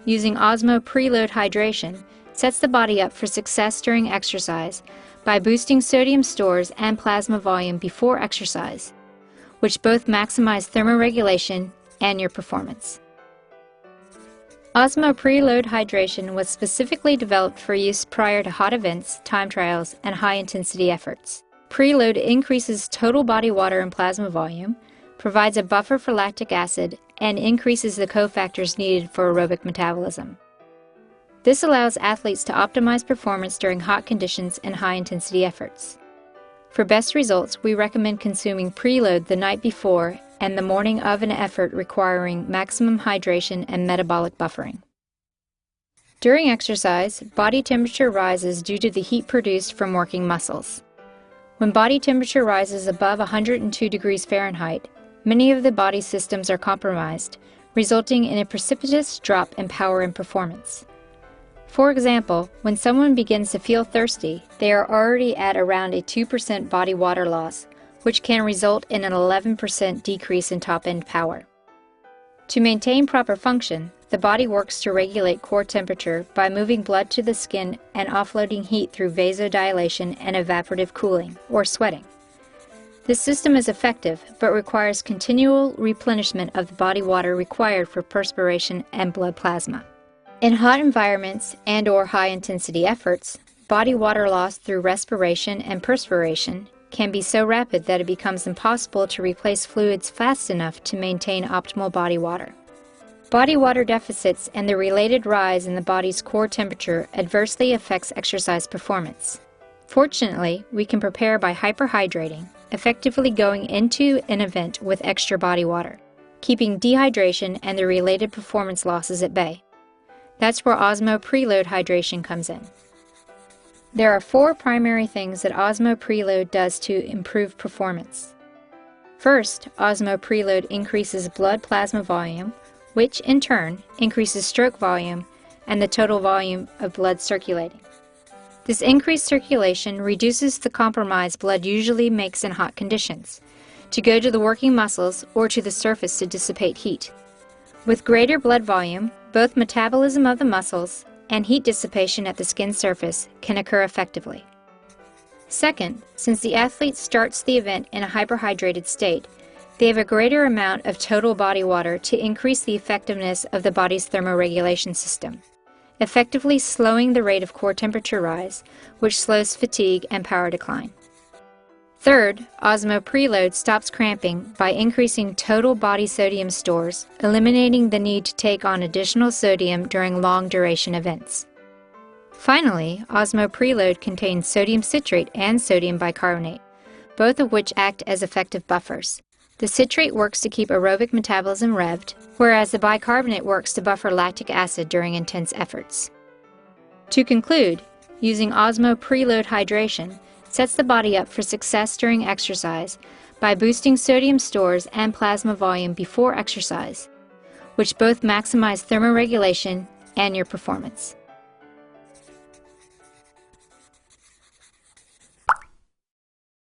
using Osmo PreLoad hydration sets the body up for success during exercise by boosting sodium stores and plasma volume before exercise, which both maximize thermoregulation and your performance. Osmo PreLoad hydration was specifically developed for use prior to hot events, time trials, and high-intensity efforts. PreLoad increases total body water and plasma volume, provides a buffer for lactic acid, and increases the cofactors needed for aerobic metabolism. This allows athletes to optimize performance during hot conditions and high-intensity efforts. For best results, we recommend consuming PreLoad the night before and the morning of an effort requiring maximum hydration and metabolic buffering. During exercise, body temperature rises due to the heat produced from working muscles. When body temperature rises above 102 degrees Fahrenheit, many of the body's systems are compromised, resulting in a precipitous drop in power and performance. For example, when someone begins to feel thirsty, they are already at around a 2% body water loss, which can result in an 11% decrease in top-end power. To maintain proper function, the body works to regulate core temperature by moving blood to the skin and offloading heat through vasodilation and evaporative cooling, or sweating. This system is effective, but requires continual replenishment of the body water required for perspiration and blood plasma. In hot environments and/or high-intensity efforts, body water loss through respiration and perspiration can be so rapid that it becomes impossible to replace fluids fast enough to maintain optimal body water. Body water deficits and the related rise in the body's core temperature adversely affects exercise performance. Fortunately, we can prepare by hyperhydrating, effectively going into an event with extra body water, keeping dehydration and the related performance losses at bay. That's where Osmo PreLoad hydration comes in. There are 4 primary things that Osmo PreLoad does to improve performance. First, Osmo PreLoad increases blood plasma volume, which in turn increases stroke volume and the total volume of blood circulating. This increased circulation reduces the compromise blood usually makes in hot conditions, to go to the working muscles or to the surface to dissipate heat. With greater blood volume, both metabolism of the muscles and heat dissipation at the skin surface can occur effectively. Second, since the athlete starts the event in a hyperhydrated state, they have a greater amount of total body water to increase the effectiveness of the body's thermoregulation system, effectively slowing the rate of core temperature rise, which slows fatigue and power decline. Third, Osmo PreLoad stops cramping by increasing total body sodium stores, eliminating the need to take on additional sodium during long-duration events. Finally, Osmo PreLoad contains sodium citrate and sodium bicarbonate, both of which act as effective buffers. The citrate works to keep aerobic metabolism revved, whereas the bicarbonate works to buffer lactic acid during intense efforts. To conclude, using Osmo PreLoad hydration sets the body up for success during exercise by boosting sodium stores and plasma volume before exercise, which both maximize thermoregulation and your performance.